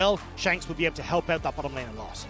well, Shanks will be able to help out that bottom lane a lot.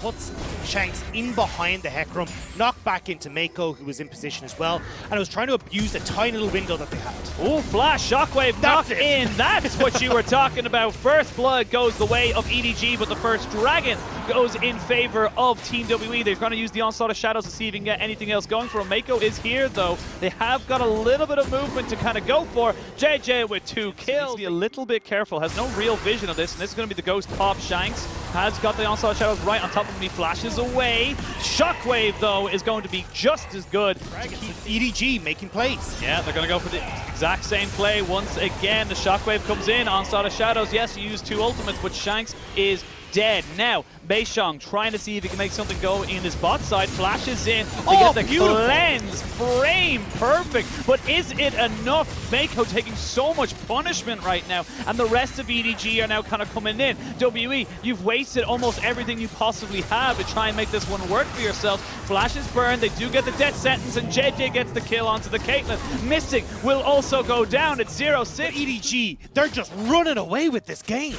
Puts Shanks in behind the Hecarim, knocked back into Mako, who was in position as well, and was trying to abuse the tiny little window that they had. Oh, flash, shockwave knocked in. That's what you were talking about. First blood goes the way of EDG, but the first dragon goes in favor of Team WE. They're going to use the Onslaught of Shadows to see if they can get anything else going for them. Mako is here, though. They have got a little bit of movement to kind of go for. JJ with 2 kills. Needs to be a little bit careful. Has no real vision of this, and this is going to be the Ghost pop. Shanks has got the Onslaught of Shadows right on top of him. He flashes away. Shockwave, though, is going to be just as good. EDG making plays. Yeah, they're going to go for the exact same play. Once again, the Shockwave comes in. Onslaught of Shadows. Yes, you use 2 ultimates, but Shanks is dead. Now, Beishong trying to see if he can make something go in his bot side. Flashes in to get the cleanse frame. Perfect. But is it enough? Mako taking so much punishment right now, and the rest of EDG are now kind of coming in. WE, you've wasted almost everything you possibly have to try and make this one work for yourself. Flashes burn. They do get the death sentence, and JJ gets the kill onto the Caitlyn. Mystic will also go down. It's 0-6. EDG, they're just running away with this game.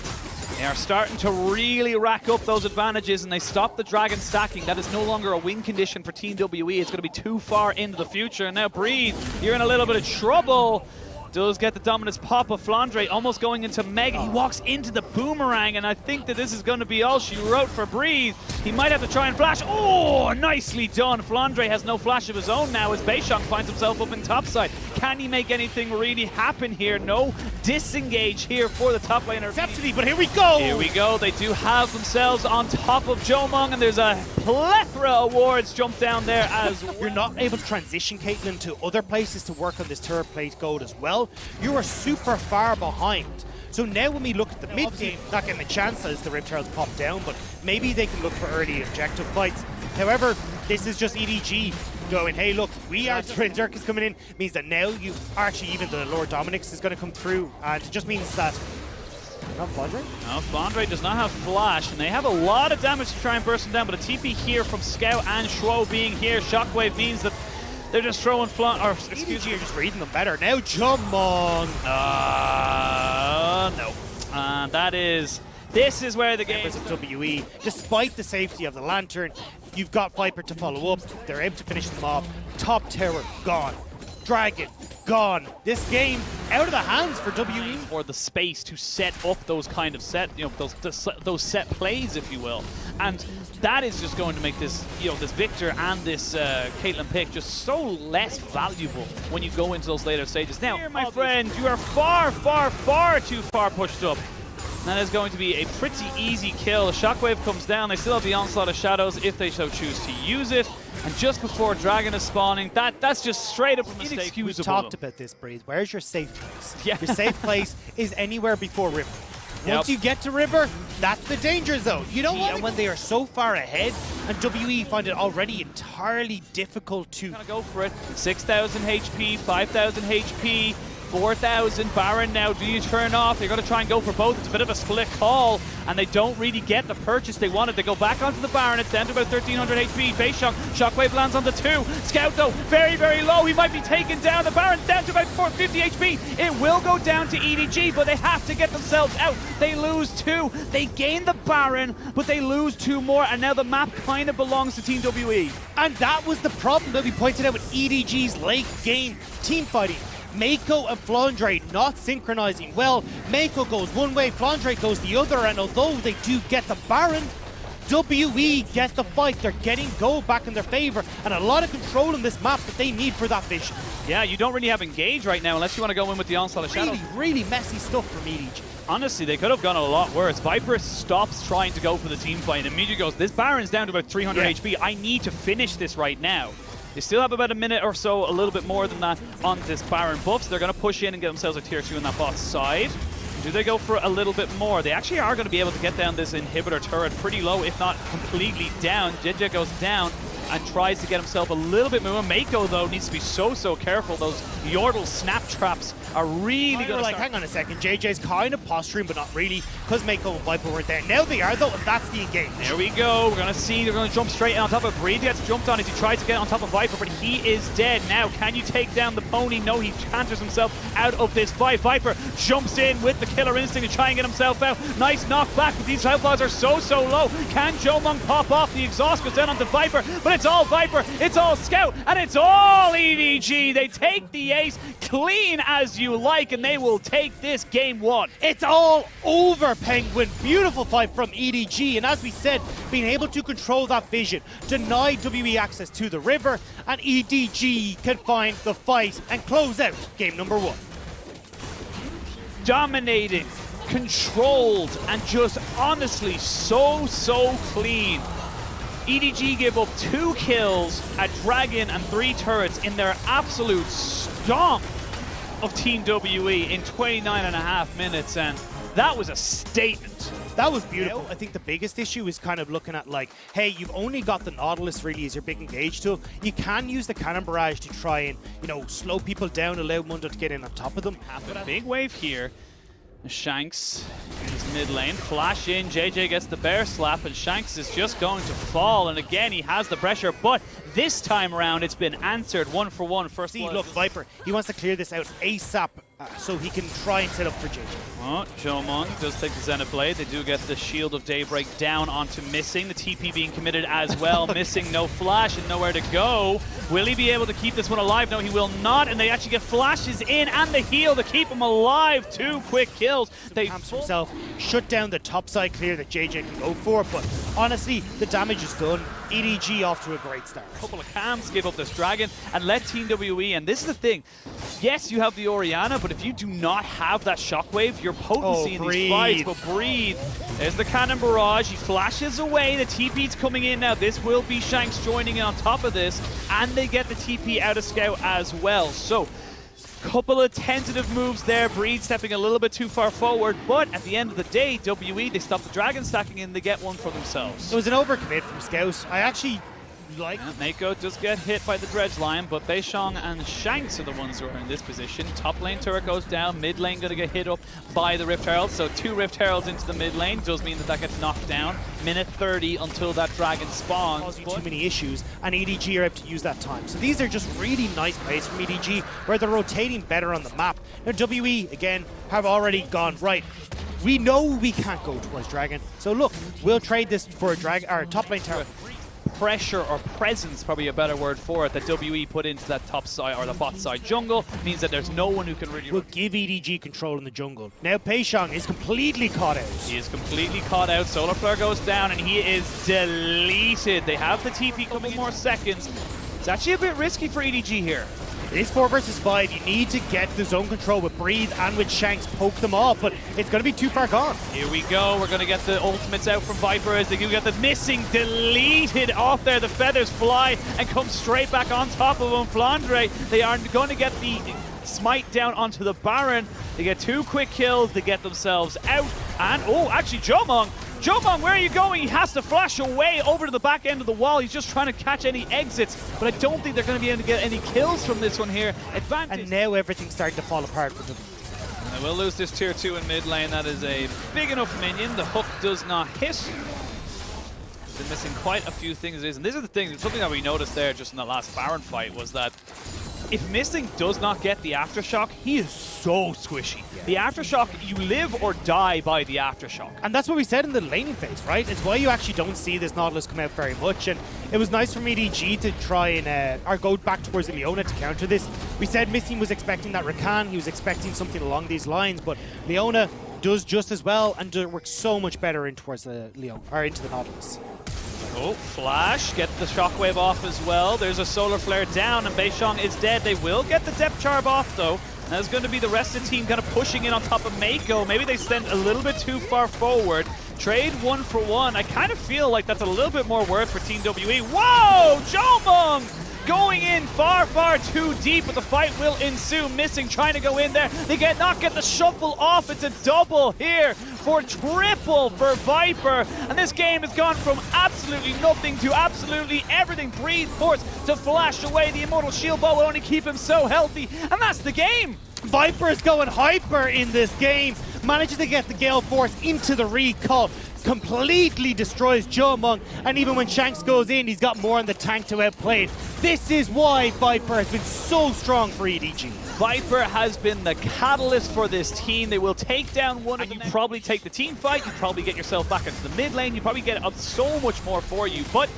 They are starting to really rack up those advantages, and they stop the dragon stacking. That is no longer a win condition for Team WE. It's going to be too far into the future. And now Breathe, you're in a little bit of trouble. Does get the dominance pop of Flandre, almost going into Meg. He walks into the boomerang, and I think that this is going to be all she wrote for Breathe. He might have to try and flash. Oh, nicely done. Flandre has no flash of his own now as Beishong finds himself up in topside. Can he make anything really happen here? No disengage here for the top laner. But here we go. Here we go. They do have themselves on top of Jomong, and there's a plethora of wards jump down there as well. You're not able to transition Caitlyn to other places to work on this turret plate gold as well. You are super far behind. So now when we look at the mid game, not getting a chance as the Rip Turtles pop down, but maybe they can look for early objective fights. However, this is just EDG going, hey look, we are, Dirk is coming in, means that now you actually, even the Lord Dominix is going to come through, and it just means that not Flandre? No, Flandre does not have flash, and they have a lot of damage to try and burst him down, but a TP here from Scout and Shro being here. Shockwave means that they're just throwing excuse me, you're just reading them better. Now Jomong. No. And this is where the game of WE, despite the safety of the Lantern, you've got Viper to follow up. They're able to finish them off. Top tower, gone. Dragon, gone. This game out of the hands for WE. Or the space to set up those kind of those set plays, if you will. And that is just going to make this, this Victor and this Caitlyn pick just so less valuable when you go into those later stages. Now, here, my friend, you are far, far, far too far pushed up. That is going to be a pretty easy kill. The Shockwave comes down. They still have the Onslaught of Shadows if they so choose to use it. And just before Dragon is spawning, that's just straight up a mistake. We've talked about this, Breeze. Where's your safe place? Yeah. Your safe place is anywhere before River. Once you get to River, that's the danger zone. You know what? And when they are so far ahead, and WE find it already entirely difficult to go for it. 6,000 HP, 5,000 HP. 4,000 Baron now. Do you turn off? They're going to try and go for both. It's a bit of a split call, and they don't really get the purchase they wanted. They go back onto the Baron. It's down to about 1,300 HP. Beishong, Shockwave lands on the 2. Scout, though, very, very low. He might be taken down. The Baron's down to about 450 HP. It will go down to EDG, but they have to get themselves out. They lose 2. They gain the Baron, but they lose 2 more, and now the map kind of belongs to Team WE. And that was the problem that we pointed out with EDG's late game team fighting. Mako and Flandre not synchronizing well. Mako goes one way, Flandre goes the other, and although they do get the Baron, WE get the fight. They're getting gold back in their favor, and a lot of control in this map that they need for that vision. Yeah, you don't really have engage right now unless you want to go in with the Onslaught of Shadows. Really messy stuff from EDG. Honestly, they could have gone a lot worse. Viper stops trying to go for the team fight and immediately goes, this Baron's down to about 300 HP. I need to finish this right now. They still have about a minute or so, a little bit more than that on this Baron buff, so they're going to push in and get themselves a tier 2 in that bot side. Do they go for a little bit more? They actually are going to be able to get down this inhibitor turret pretty low, if not completely down. JJ goes down and tries to get himself a little bit moving. Mako, though, needs to be so careful. Those Yordle snap traps are really going to like, hang on a second, JJ's kind of posturing, but not really, because Mako and Viper weren't there. Now they are, though, and that's the engage. There we go. We're going to see, they're going to jump straight on top of Breed. Gets jumped on as he tries to get on top of Viper, but he is dead. Now, can you take down the pony? No, he canters himself out of this fight. Viper jumps in with the killer instinct to try and get himself out. Nice knockback, but these outlaws are so low. Can Jomung pop off? The exhaust goes down onto Viper, but it's all Viper, it's all Scout, and it's all EDG. They take the ace clean as you like, and they will take this game 1. It's all over, Penguin. Beautiful fight from EDG, and as we said, being able to control that vision, deny WE access to the river, and EDG can find the fight and close out game number 1. Dominating, controlled, and just honestly so clean. EDG gave up 2 kills, a dragon, and 3 turrets in their absolute stomp of Team WE in 29.5 minutes, and that was a statement. That was beautiful. I think the biggest issue is kind of looking at like, hey, you've only got the Nautilus really as your big engage tool. You can use the Cannon Barrage to try and, you know, slow people down, allow Mundo to get in on top of them. A big wave here. Shanks in his mid lane, flash in, JJ gets the bear slap, and Shanks is just going to fall, and again he has the pressure, but this time around it's been answered 1 for 1. First See, look, Viper, he wants to clear this out ASAP so he can try and set up for JJ. Oh, Jomung does take the Zenith Blade. They do get the Shield of Daybreak down onto Missing. The TP being committed as well. Missing, no flash and nowhere to go. Will he be able to keep this one alive? No, he will not, and they actually get flashes in and the heal to keep him alive. 2 quick kills. They himself shut down the top side clear that JJ can go for, but honestly, the damage is done. EDG off to a great start. A couple of camps, give up this dragon, and let Team WE, and this is the thing, yes, you have the Orianna, but if you do not have that shockwave, your potency in these fights, but Breathe, there's the Cannon Barrage, he flashes away, the TP's coming in now, this will be Shanks joining in on top of this, and they get the TP out of Scout as well, so couple of tentative moves there, Breed stepping a little bit too far forward, but at the end of the day, WE, they stop the dragon stacking and they get one for themselves. It was an overcommit from Scout. I actually like... Mako does get hit by the Dredge line, but Beishong and Shanks are the ones who are in this position. Top lane turret goes down, mid lane going to get hit up by the Rift Herald, so 2 Rift Heralds into the mid lane does mean that that gets knocked down. Minute 30 until that dragon spawns. Causing too many issues, and EDG are able to use that time. So these are just really nice plays from EDG, where they're rotating better on the map. Now WE, again, have already gone, right, we know we can't go towards Dragon, so look, we'll trade this for a Dragon, or top lane turret. Pressure or presence, probably a better word for it, that WE put into that top side or the bot side jungle means that there's no one who can really... Will give EDG control in the jungle. Now Beishong is completely caught out. He is completely caught out. Solar Flare goes down and he is deleted. They have the TP, couple more seconds. It's actually a bit risky for EDG here. It is 4 versus 5. You need to get the zone control with Breathe and with Shanks, poke them off, but it's going to be too far gone. Here we go. We're going to get the ultimates out from Viper as they do get the Missing deleted off there. The feathers fly and come straight back on top of him. Flandre, they are going to get the smite down onto the Baron. They get 2 quick kills. They get themselves out. And, oh, actually, Jomung, where are you going? He has to flash away over to the back end of the wall. He's just trying to catch any exits, but I don't think they're going to be able to get any kills from this one here. Advantage. And now everything's starting to fall apart for them. And they will lose this tier 2 in mid lane. That is a big enough minion. The hook does not hit. Been missing quite a few things. And this is the thing, something that we noticed there just in the last Baron fight was that if Missing does not get the Aftershock, he is so squishy. Yeah. The Aftershock, you live or die by the Aftershock. And that's what we said in the laning phase, right? It's why you actually don't see this Nautilus come out very much. And it was nice for EDG to try and or go back towards the Leona to counter this. We said Missing was expecting that Rakan, he was expecting something along these lines, but Leona does just as well and works so much better in towards the Leona, or into the Nautilus. Oh, flash, get the shockwave off as well. There's a solar flare down and Beishong is dead. They will get the depth charge off though. That's going to be the rest of the team kind of pushing in on top of Mako. Maybe they stand a little bit too far forward. Trade 1 for 1. I kind of feel like that's a little bit more worth for Team WE. Whoa! Jomung going in far, far too deep, but the fight will ensue. Missing, trying to go in there. They not get the shuffle off. It's a double here for triple for Viper. And this game has gone from absolutely nothing to absolutely everything. Breathe force to flash away. The Immortal Shield Bow will only keep him so healthy. And that's the game. Viper is going hyper in this game. Manages to get the Gale Force into the recall. Completely destroys Joe Monk, and even when Shanks goes in, he's got more in the tank to outplay it. This is why Viper has been so strong for EDG. Viper has been the catalyst for this team. They will take down one of them. You probably take the team fight, you probably get yourself back into the mid lane, you probably get up so much more for you, but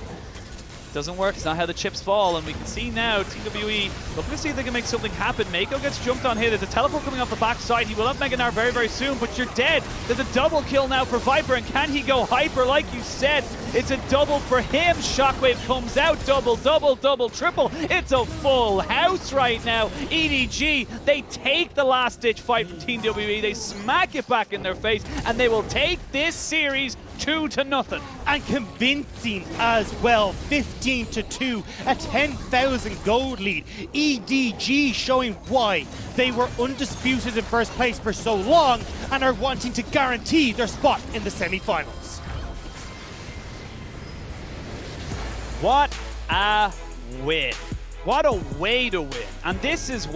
doesn't work. It's not how the chips fall, and we can see now TWE looking to see if they can make something happen. Mako gets jumped on here. There's a teleport coming off the backside. He will have Mega Gnar very, very soon, but you're dead. There's a double kill now for Viper, and can he go hyper? Like you said, it's a double for him. Shockwave comes out. Double, double, double, triple. It's a full house right now. EDG, they take the last-ditch fight from Team WE. They smack it back in their face, and they will take this series 2-0. And convincing as well. 15-2, a 10,000 gold lead. EDG showing why they were undisputed in first place for so long and are wanting to guarantee their spot in the semi-finals. What a win. What a way to win. And this is why